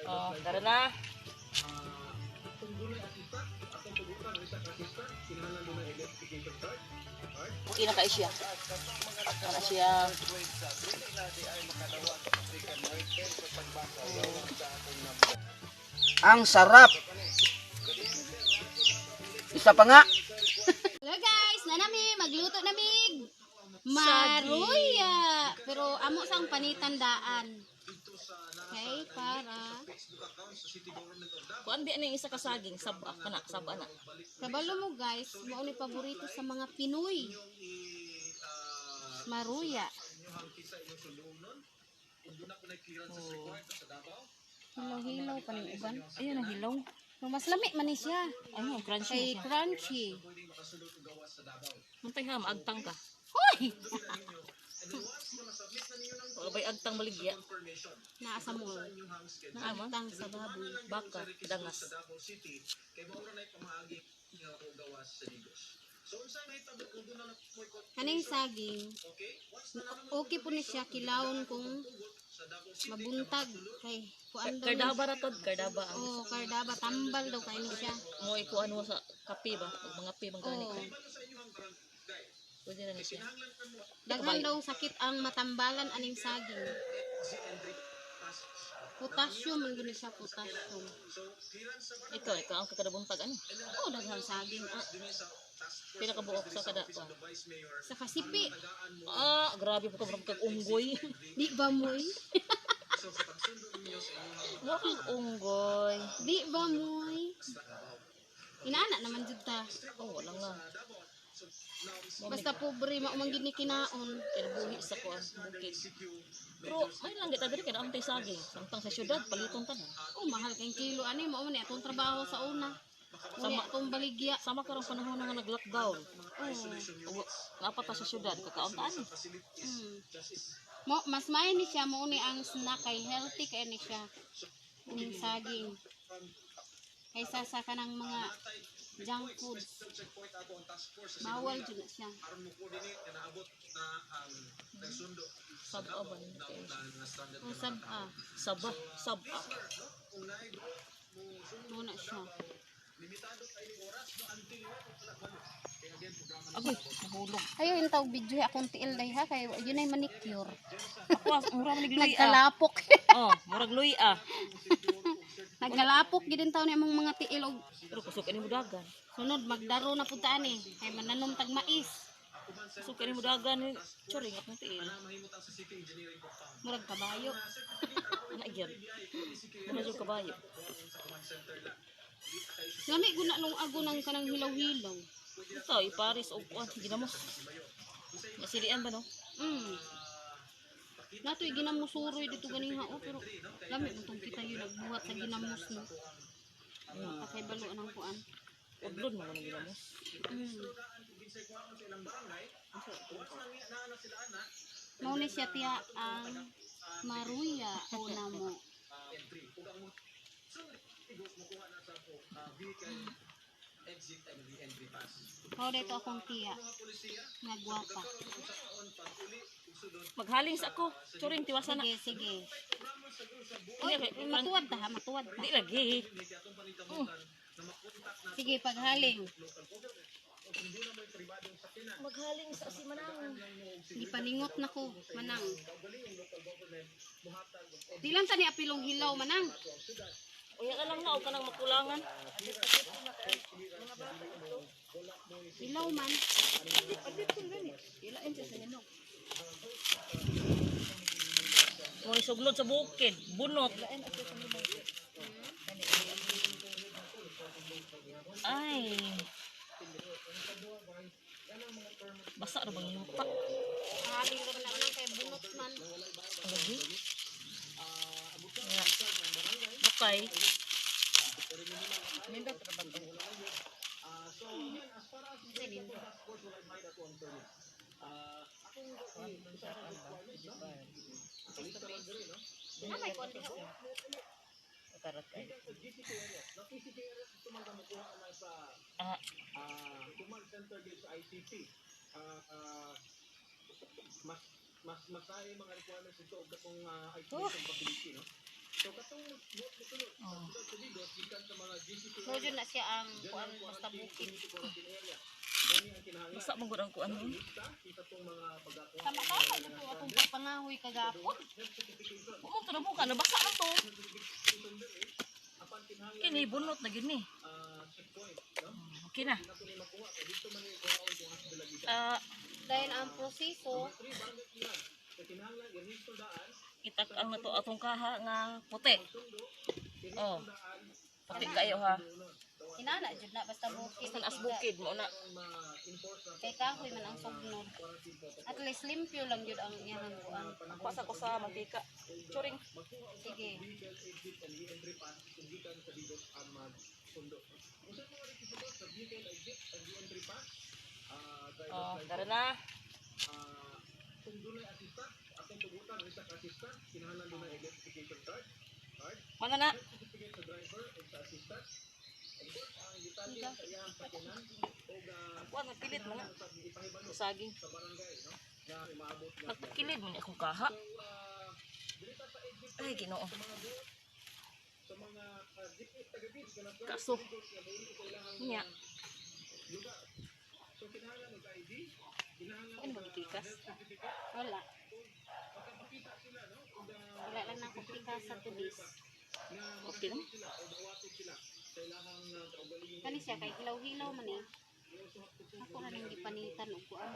Oh, tara na. Okay na kayo siya. Para siya. Ang sarap. Isa pa nga. Hello guys, nanami magluto namig maruya. Pero amo sang panitandaan. Okay, para Kuan di ani isa ka saging saba kana saba na. kabalo mo guys, mao ni paborito sa mga Pinoy. Maruya. Hilaw-hilaw pa ning uban. Ayun ang hilaw. Pero mas lami man ni siya. Ano, crunchy Kay siya. crunchy. Muntay ha, maagtang ka. Hoy! Wala ba'y agtang baligya? Naa sa mall. Naama? Naagtang sa baboy. Baka, dangas. Kaning saging, okay po ni siya kilawon kung mabuntag kay kuan daw. Kardaba na to, kardaba. Oh, kardaba tambal daw kay ni siya. Mo ikuan mo sa kape ba? O mga kape bang gani Oh, ka. Pwede na ni siya. daghan daw sakit ang matambalan aning saging. Potassium man gud siya, potassium. Ikaw ang kakadabuntag ano? Oh, daghan saging. Pila ka buok sa kada kuan. Sa kasipi, Grabe po ito kag unggoy. di ba moy? Wa kang unggoy. Di ba moy? Inaana naman jud ta. Oh, wala nga. Basta pobre maumang gid ni kinaon. Buhi sa kuan, bukid. Pero may lang kita diri kay naamtay saging. Samtang sa syudad paliton ta na. Oh, mahal kay kilo ani mao man ni atong trabaho sa una. Sama atong baligya. Sama karong panahon nga nag-lockdown. Oh. Napat ta sa syudad kakauntaan. Mas may ni siya mo ni ang snack kay healthy kay ni siya. Ning saging. Kaysa sa kanang mga junk foods. Bawal jud na siya. Saba ba ni kay O sab-a. Saba. Muna siya. Agoy, nahulog. Ayo yung tawag video akong tiil day ha kay yun ay manicure. Ako mura man nagluy ah. Nagkalapok. Oh, murag luy ah. Nagkalapok gid taw ni among mga tiil og Pero kusog ani mudagan. sunod magdaro na pud ta ani kay mananom tag mais. Kusog ani mudagan ni choring at tiil. Murag kabayo. Ana gyud. Ano jud kabayo? Gani guna nung agunang kanang hilaw-hilaw. Ito iparis og kuan ginamos. Masilian ba no? Nato ginamusuroy dito ganing hao pero lami untong kita yun nagbuhat sa ginamos no. Patay balo anang kuan. Udlon mo nang ginamos. Mao ni siya tiya ang maruya una mo. Kau dito akong tiya. Nagwapa. Maghaling sa ako. Choring tiwasan na. Sige, sige. Oy, Matuwad ta ha, matuwad ta. di lagi. Sige, paghaling. Maghaling sa si Manang. Di paningot na ko, manang. Di lang tani apilong hilaw, manang. Uya ka lang na o kanang makulangan. Hilaw man. Ilain siya sa ninog. Mo isuglod sa bukid, bunot. Ay. Basa ra bang yuta? Haling naman naman kay bunot man. Lagi. Bukay. Nindot ra ba to? Namay konti ha. Karat ay. Mas masay mga requirements ito og katong isolation facility no. Oh. So dyan na siya ang kuan basta bukid. Basta mong gud ang kuan ni. Tama-tama na to atong pagpangahoy kagapon. Mo to na buka nabasa man to. Kini bunot na gid ni. Okay na. Dahil ang proseso, Itak ang nato atong kaha nga puti. Oh. Puti kayo ha. inana jud na basta bukid. Basta as bukid mo na. Kay kahoy man ang sugnod. At least limpyo lang jud ang iyang kuan. Pasa ko sa mantika. Churing. Sige. Oh, tara na. Mana na? Wala pilit mo na. Saging. Nagkilid mo niya akong kaha. Ay, Ginoo. Kaso. Niya. Ano ba tikas? Wala. Wala lang na akong pikas sa tubis. Okay lang. Kani siya kay hilaw-hilaw man eh. Ako ra ning gipanitan og kuan.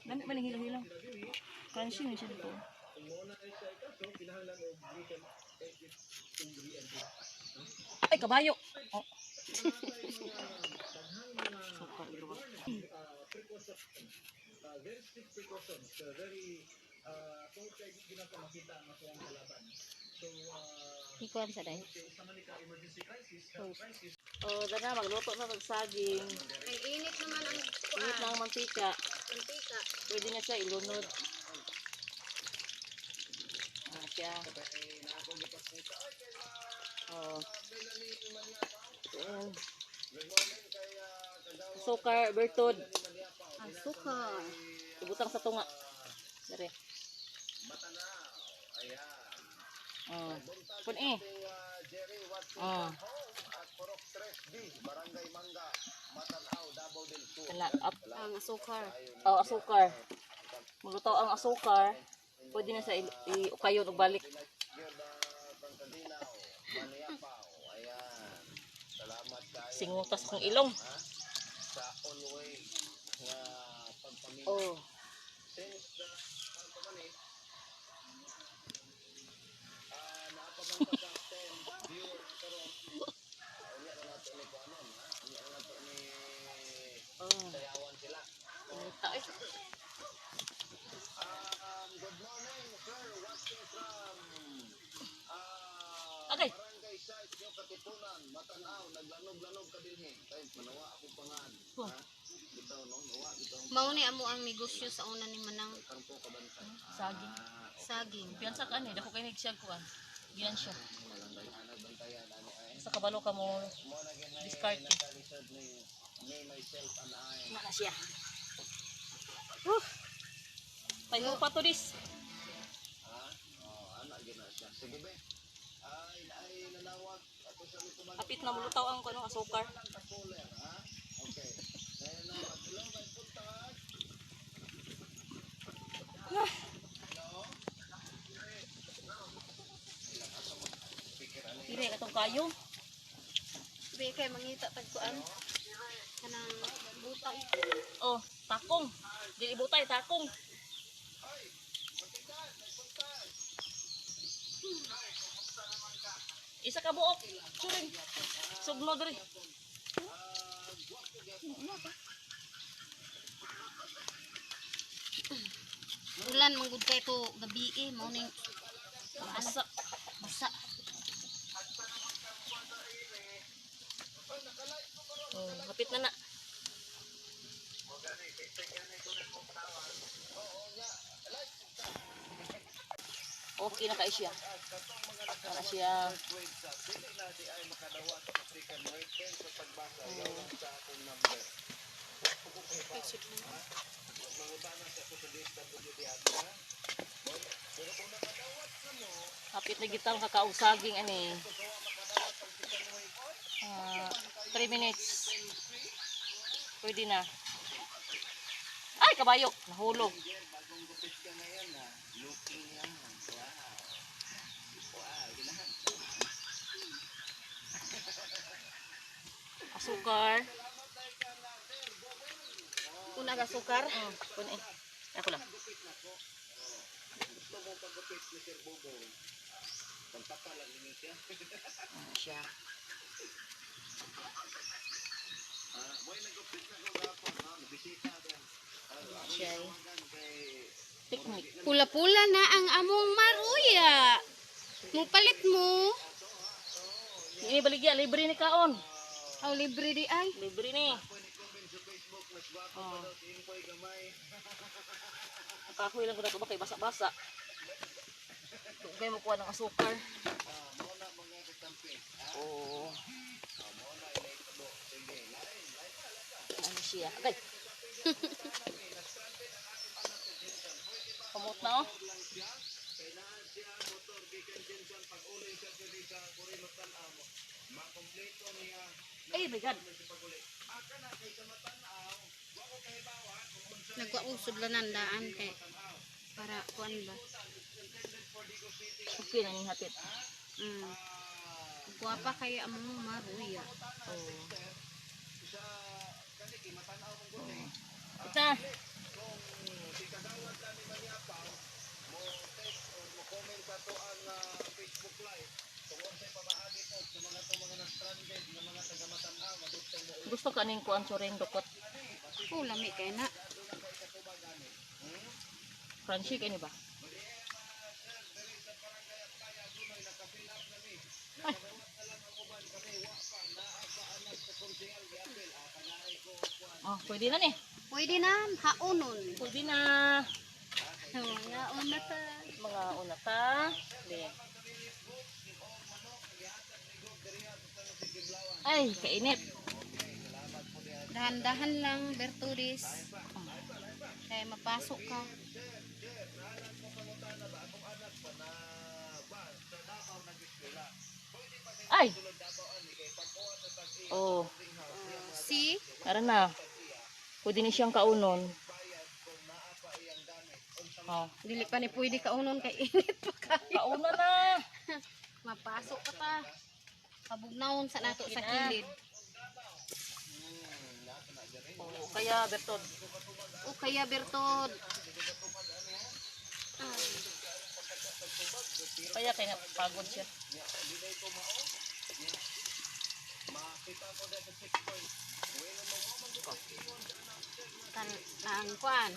Dami man ang hilaw-hilaw. Crunchy man siya dito. Ay, kabayo. Oh. Sukar ilo. Ikuan sa day. Oh, dana magluto na ng saging. Ay init naman ang Init na ang mantika. mantika. Pwede na siya ilunod. Siya. Oh. Ayan. Sukar, bertod. Ang sukar. Ibutang sa tunga. Dari. Oh. Pun eh. Oh. Kala up. Ang sukar. Oh, asukar. Magluto ang asukar. Pwede na sa iukayon ug balik. Singutas kong ilong. Oh. Oh. Singuta eh. Okay. Oh. Mao ni amo ang negosyo sa una ni Manang Saging. saging. Piyansa ka ni, dako kay nagsiyag ko yan siya. Sa kabalo ka mo discard. Mana siya. Tayo pa to dis. Apit na mulutaw ang kuno asukar. Dire katong kayo. Sabi kay mangita tagkuan kanang butang. Oh, takong. Dili butay takong. Isa ka buok. Churing. Sugno diri. Ulan manggud kay to gabi mao ning Basa. basa. Oh, hapit na na. Okay na kay siya. Para siya. Kapit na gitang kakausaging ani. 3 minutes. Pwede na. Ay, kabayo. Nahulog. Asukar. Una ka sukar. Pun eh. Ako lang. Siya. Siya. Teknik. Pula-pula na ang among maruya. Mupalit mo. Ini baligya, libre ni kaon. Aw libre di ay. Libre ni. Oh. Nakakuha lang ko na ito ba kay basa-basa. Tugay mo kuha ng asukar. Oh. Ano siya? Agay. Kamot na oh. Ay, my God. Nagwa usod lanan daan kay para kuan ba. Okay na yung hatid. Guwapa kay among maruya. Oh. Ito. Gusto ka ning kuan soring dukot. Lami kay na. Crunchy kay ni ba? Ay. Oh, pwede na ni. Pwede na haunon. Pwede na. Mga una ta. Mga unata. Di. Ay, kainit. Dahan-dahan lang Bertudis. Kaya mapasok ka. Ay. Oh, Si tara na. Pwede ni siyang kaunon. Oh, dili pa ni pwede kaunon kay init pa kayo. kaunon na. Mapasok ka ta. Pabugnawon sa nato sa Sige na. kilid. Oh, kaya Bertod. O kaya Bertod. Kaya kaya pagod siya. Ang kuan.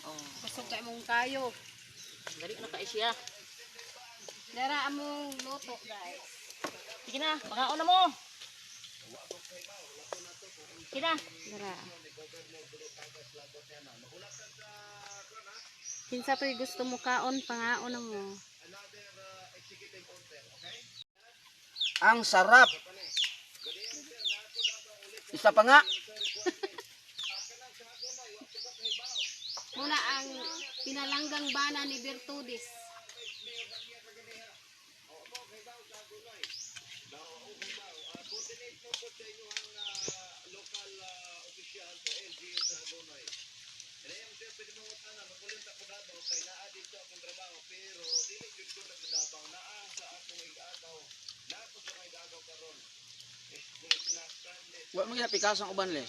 Oh, Kusog kay mong kayo. dali na kay siya. Dara among luto guys. Sige na, pangaon na mo. Sige na. Dara. Kinsa to'y gusto mo kaon, pangaon na mo. Ang sarap. Isa pa nga. Muna ang pinalanggang bana ni Bertudis. Wa mo gina pikas ang uban les.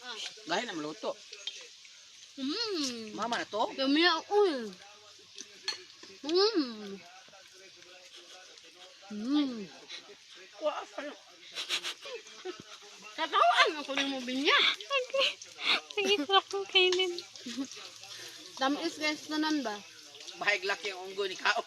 Ah. Dahil na maluto. Mm. Mama na to. Dami na ul. Mm. Mm. Wa pala. Katawan ako ng mobilya. Nag-isra kong kainin. Tamis guys, tanan ba? Bahig laki ang unggo ni Kao.